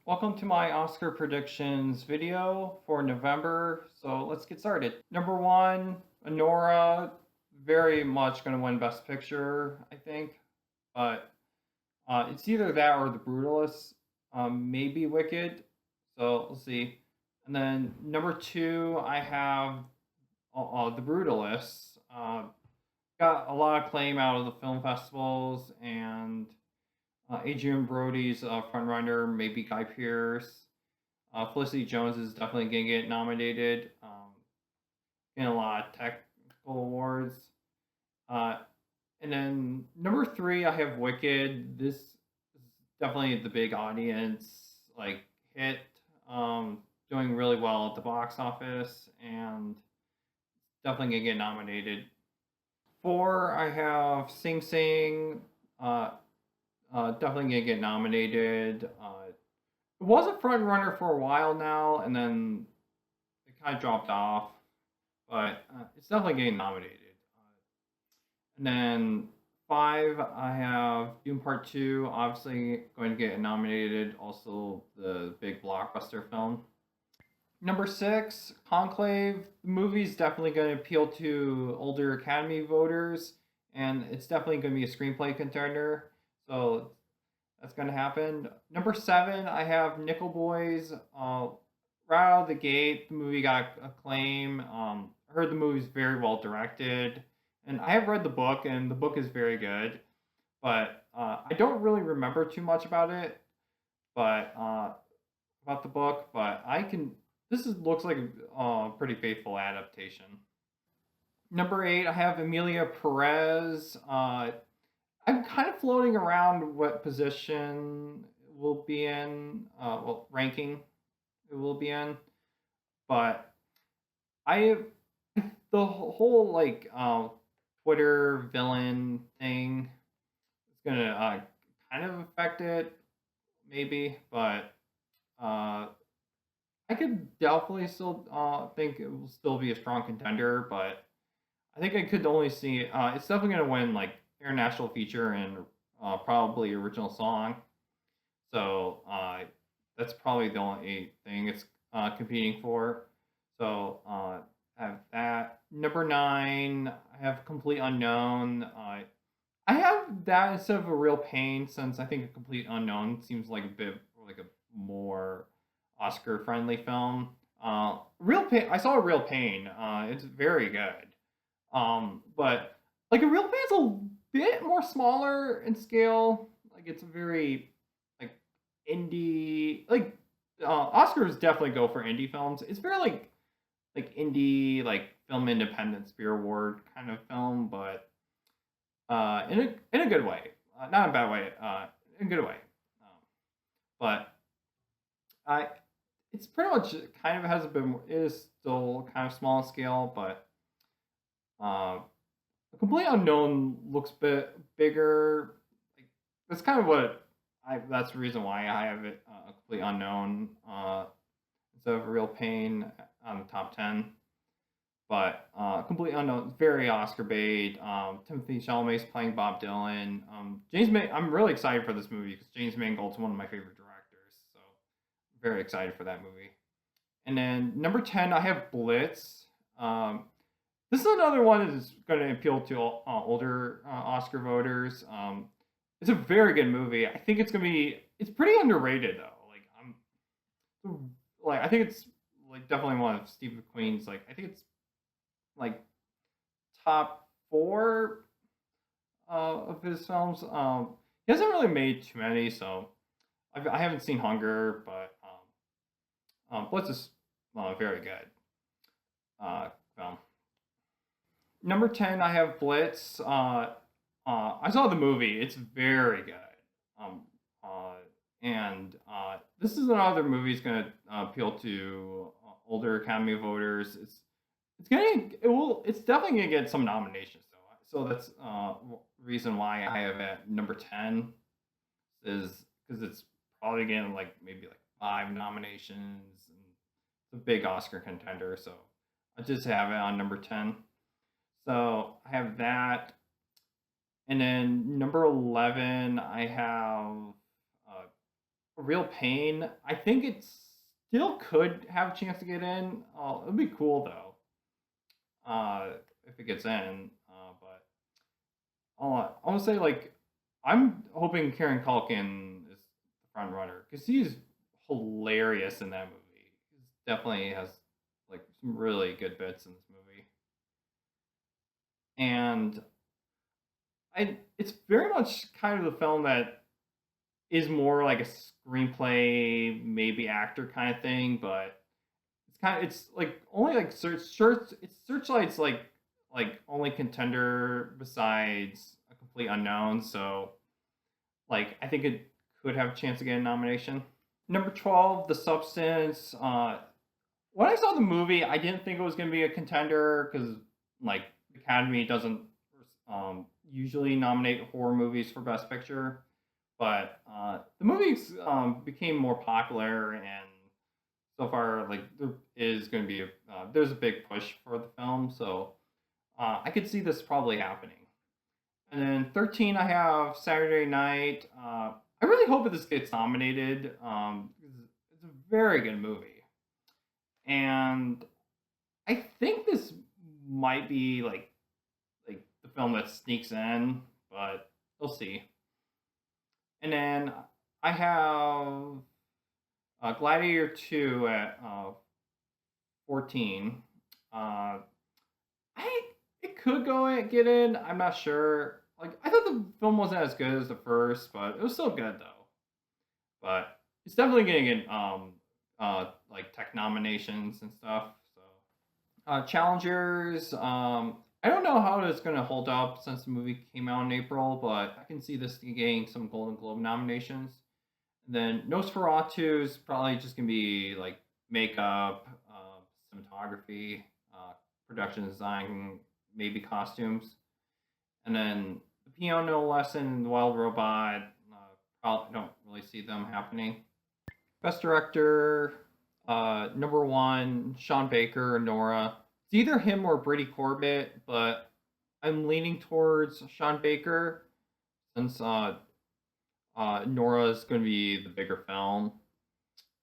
Welcome to my Oscar predictions video for November. So let's get started. Number one, Anora, very much going to win Best Picture, I think. But it's either that or The Brutalist, maybe Wicked. So we'll see. And then number two, I have The Brutalist. Got a lot of claim out of the film festivals, and Adrian Brody's frontrunner, maybe Guy Pearce. Felicity Jones is definitely going to get nominated. Getting a lot of technical awards. Uh, and then number three, I have Wicked. This is definitely the big audience hit. Doing really well at the box office and definitely gonna get nominated. Four, I have Sing Sing. Uh, Definitely gonna get nominated. It was a front runner for a while now, and then it kind of dropped off, but it's definitely getting nominated. And then five, I have Doom Part Two, obviously going to get nominated. Also, the big blockbuster film. Number six, Conclave. The movie's definitely going to appeal to older Academy voters, and it's definitely going to be a screenplay contender. So that's going to happen. Number seven, I have Nickel Boys. Right out of the gate, the movie got acclaim. I heard the movie's very well directed, and I have read the book, and the book is very good. But I don't really remember too much about it, but about the book. But I can. Looks like a pretty faithful adaptation. Number eight, I have Emilia Perez. I'm kind of floating around what position it will be in, ranking it will be in, but I the whole Twitter villain thing is gonna kind of affect it, maybe, but uh, I could definitely still think it will still be a strong contender, but I think I could only see it's definitely gonna win international feature and probably original song. So that's probably the only thing it's competing for. So I have that. Number nine, I have Complete Unknown. I have that instead of A Real Pain, since I think A Complete Unknown seems like a bit like a more Oscar friendly film. Real Pain, I saw A Real Pain. It's very good. But A Real Pain's a bit more smaller in scale. Like it's a very like indie Oscars definitely go for indie films. It's very indie film independent Spear Award kind of film, but in a good way, not in a bad way, in a good way. But I it's pretty much kind of has a bit more. It is still kind of small scale, but uh, a Complete Unknown looks a bit bigger. Like that's kind of what I. That's the reason why I have it a Complete Unknown instead of Real Pain on the top 10. But Complete Unknown, very Oscar bait. Timothy Chalamet's playing Bob Dylan. I'm really excited for this movie because James Mangold's one of my favorite directors. So very excited for that movie. And then number 10, I have Blitz. This is another one that is going to appeal to older Oscar voters. It's a very good movie. I think it's going to be. It's pretty underrated though. I think it's definitely one of Steve McQueen's. I think it's like top four of his films. He hasn't really made too many, so I haven't seen Hunger, but Blitz is very good film. Number 10, I have Blitz. I saw the movie. It's very good. Um, uh, and this is another movie that's going to appeal to older Academy voters. It's definitely gonna get some nominations though. So that's reason why I have it at number 10 is because it's probably getting maybe five nominations and it's a big Oscar contender. So I just have it on number 10. So I have that, and then number 11 I have A Real Pain. I think it still could have a chance to get in. It'd be cool though, if it gets in. But I want to say like I'm hoping Kieran Culkin is the front runner because he's hilarious in that movie. He definitely has like some really good bits in this movie, and it's very much kind of the film that is more like a screenplay, maybe actor kind of thing, but it's like only like Searchlight's like only contender besides A Complete Unknown, so like I think it could have a chance to get a nomination. Number 12, The Substance. When I saw the movie, I didn't think it was going to be a contender because like the Academy doesn't usually nominate horror movies for Best Picture, but the movie became more popular, and so far like there is going to be there's a big push for the film, so I could see this probably happening. And then 13, I have Saturday Night. I really hope that this gets nominated. It's a very good movie, and I think this might be like the film that sneaks in, but we'll see. And then I have Gladiator 2 at 14. Uh, I It could go and get in. I'm not sure. Like I thought the film wasn't as good as the first, but it was still good though. But it's definitely getting in like tech nominations and stuff. So challengers. I don't know how it's gonna hold up since the movie came out in April, but I can see this getting some Golden Globe nominations. And then Nosferatu is probably just gonna be like makeup, cinematography, production design, maybe costumes. And then the Piano Lesson, The Wild Robot, probably don't really see them happening. Best Director, number one, Sean Baker or Nora. It's either him or Brady Corbett, but I'm leaning towards Sean Baker since Nora is going to be the bigger film.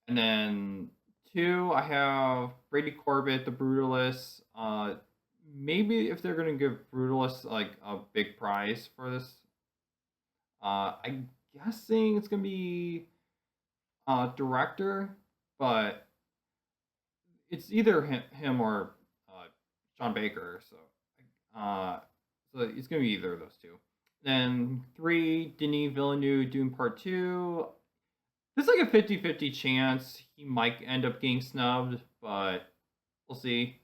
And then two, I have Brady Corbett, The Brutalist. Maybe if they're going to give Brutalist like a big prize for this, I'm guessing it's going to be director, but it's either him or Sean Baker. Uh, so it's gonna be either of those two. Then three, Denis Villeneuve, Dune Part Two. There's like a 50-50 chance he might end up getting snubbed, but we'll see.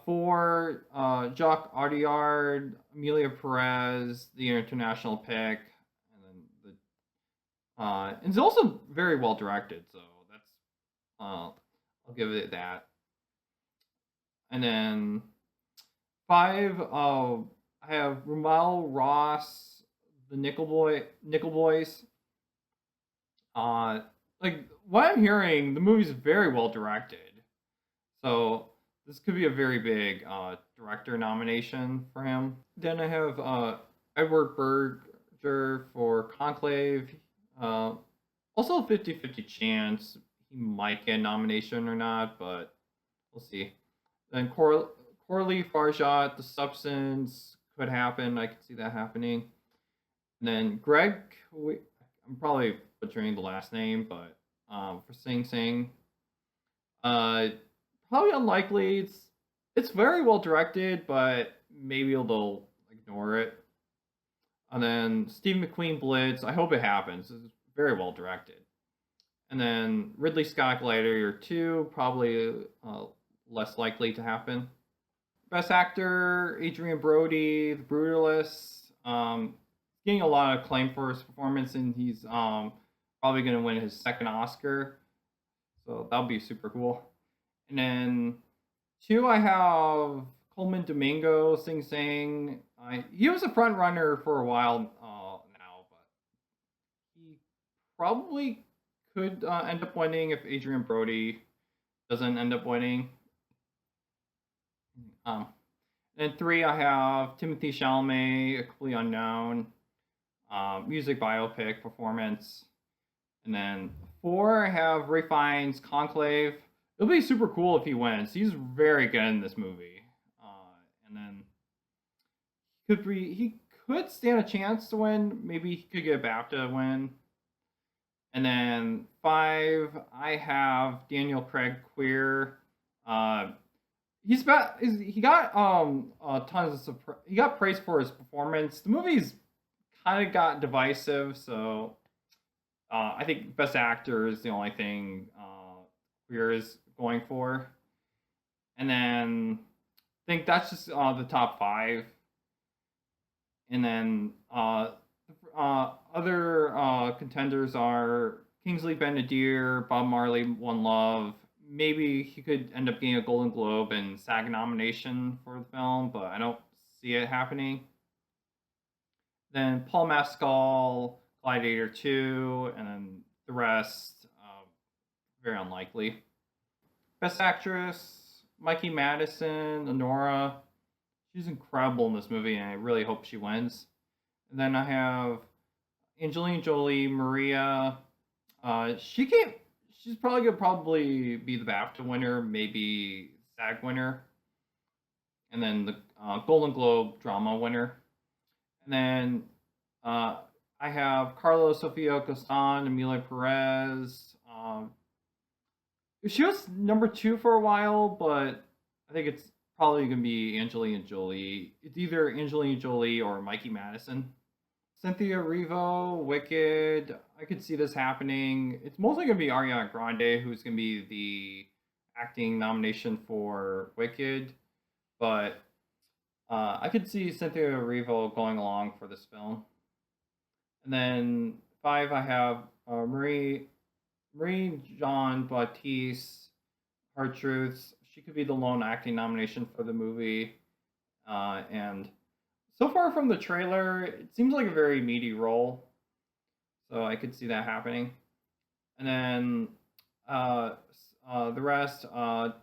Four, Jacques Audiard, Amelia Perez, the international pick, and then and it's also very well directed, so that's I'll give it that. And then five, I have Ramal Ross, the Nickel Boys. Uh, like what I'm hearing, the movie's very well directed, so this could be a very big director nomination for him. Then I have Edward Berger for Conclave. Uh, Also a 50-50 chance he might get a nomination or not, but we'll see. Then Corley Farjat, The Substance could happen. I could see that happening. And then Greg, I'm probably butchering the last name, but for Sing Sing, uh, probably unlikely. It's very well directed, but maybe they'll ignore it. And then Steve McQueen Blitz, I hope it happens. It's very well directed. And then Ridley Scott Gladiator 2, probably less likely to happen. Best Actor, Adrian Brody, The Brutalist. Getting a lot of acclaim for his performance, and he's probably going to win his second Oscar. So that'll be super cool. And then two, I have Coleman Domingo, Sing Sing. He was a front runner for a while now, but he probably could end up winning if Adrian Brody doesn't end up winning. And three, I have Timothy Chalamet, A Completely Unknown, music biopic performance. And then 4, I have Ray Fiennes' Conclave. It'll be super cool if he wins. He's very good in this movie. And then he could stand a chance to win. Maybe he could get a BAFTA win. And then 5, I have Daniel Craig Queer. Uh, he got tons of he got praise for his performance. The movie's kind of got divisive, so I think Best Actor is the only thing Queer is going for. And then I think that's just the top 5. And then other contenders are Kingsley Ben-Adir, Bob Marley, One Love. Maybe he could end up getting a Golden Globe and SAG nomination for the film, but I don't see it happening. Then Paul Mescal, Gladiator 2, and then the rest, very unlikely. Best Actress, Mikey Madison, Honora. She's incredible in this movie, and I really hope she wins. And then I have Angelina Jolie, Maria. She's probably gonna be the BAFTA winner, maybe SAG winner, and then the Golden Globe drama winner. And then I have Carlos Sofia Costan, Emilia Perez. She was number 2 for a while, but I think it's probably going to be Angelina Jolie. It's either Angelina Jolie or Mikey Madison. Cynthia Erivo, Wicked. I could see this happening. It's mostly going to be Ariana Grande who's going to be the acting nomination for Wicked, but I could see Cynthia Erivo going along for this film. And then 5, I have Marie Jean Baptiste, Hard Truths. She could be the lone acting nomination for the movie. And so far from the trailer, it seems like a very meaty role. So I could see that happening. And then the rest,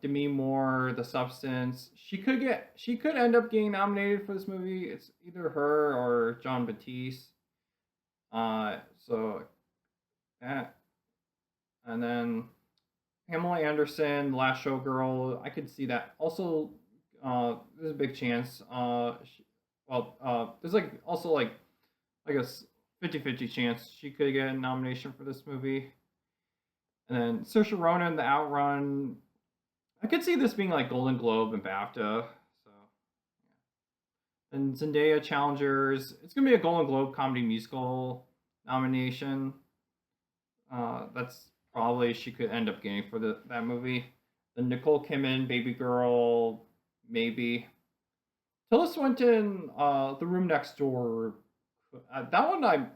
Demi Moore, The Substance. She could end up getting nominated for this movie. It's either her or John Batiste. So that. And then Pamela Anderson, The Last Showgirl, I could see that. Also, there's a big chance. There's also like a 50-50 chance she could get a nomination for this movie. And then Saoirse Ronan, The Outrun. I could see this being like Golden Globe and BAFTA. So, yeah. And Zendaya Challengers. It's gonna be a Golden Globe comedy musical nomination. That's probably she could end up getting for that movie. The Nicole Kidman, Baby Girl, maybe. Tilda Swinton, The Room Next Door. That one is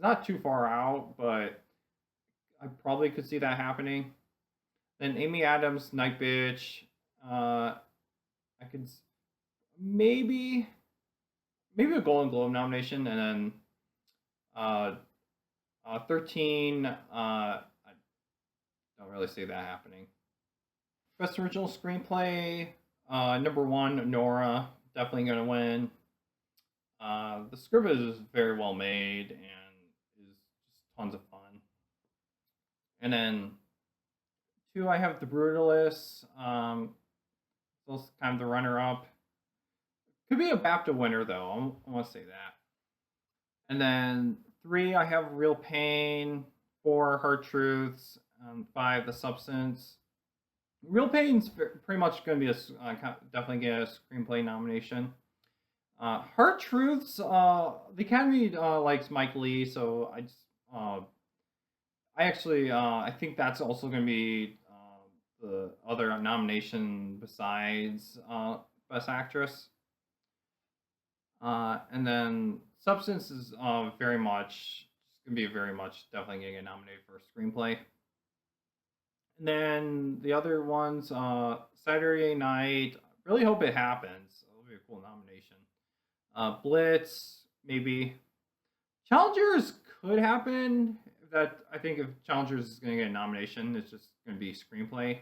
not too far out, but I probably could see that happening. Then Amy Adams, Night Bitch. I could maybe a Golden Globe nomination, and then 13. I don't really see that happening. Best Original Screenplay, number 1, Nora, definitely going to win. The script is very well made and is just tons of fun. And then 2, I have The Brutalist. It's kind of the runner-up. Could be a BAFTA winner, though. I want to say that. And then 3, I have Real Pain. 4, Hard Truths. 5, The Substance. Real Pain's pretty much going to be definitely get a screenplay nomination. Hard Truths. The Academy likes Mike Leigh, so I think that's also going to be the other nomination besides Best Actress. And then Substance is very much going to be definitely going to get nominated for a screenplay. And then the other ones, Saturday Night. Really hope it happens. It'll be a cool nomination. Blitz, maybe. Challengers could happen. I think if Challengers is going to get a nomination, it's just going to be screenplay.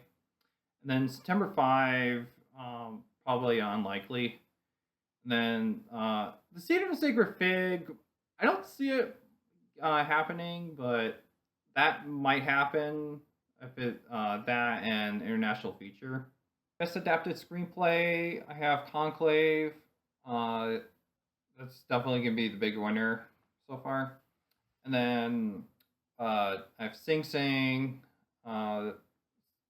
And then September 5, probably unlikely. And then The Seed of a Sacred Fig. I don't see it happening, but that might happen if it that and international feature. Best adapted screenplay, I have Conclave. Uh, that's definitely gonna be the big winner so far. And then I have Sing Sing. Uh,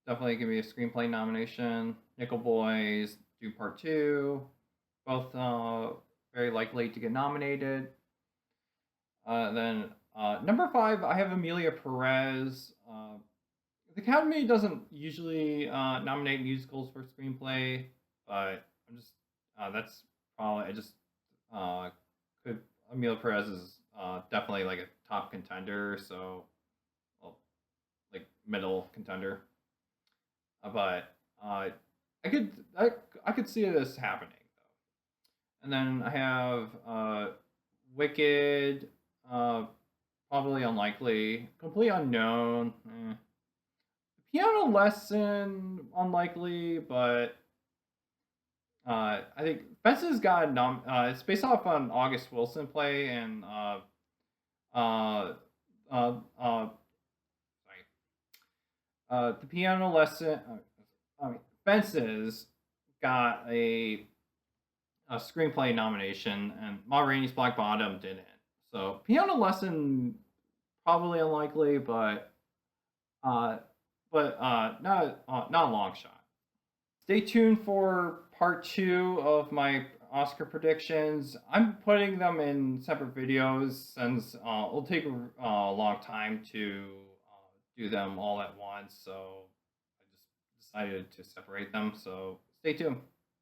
definitely gonna be a screenplay nomination. Nickel Boys, Dune Part Two, both very likely to get nominated. Then number five, I have Amelia Perez. The Academy doesn't usually nominate musicals for screenplay, but I'm just that's probably I just uh, could Amelia Perez is definitely like a top contender, so well, like middle contender. But I could I could see this happening though. And then I have Wicked, uh, probably unlikely. Complete Unknown. Piano Lesson unlikely, but I think Fences got it's based off an August Wilson play, and uh, sorry, the Piano Lesson. I mean, Fences got a screenplay nomination, and Ma Rainey's Black Bottom didn't. So Piano Lesson probably unlikely, uh, not a long shot. Stay tuned for part two of my Oscar predictions. I'm putting them in separate videos since it'll take a long time to do them all at once. So I just decided to separate them. So stay tuned.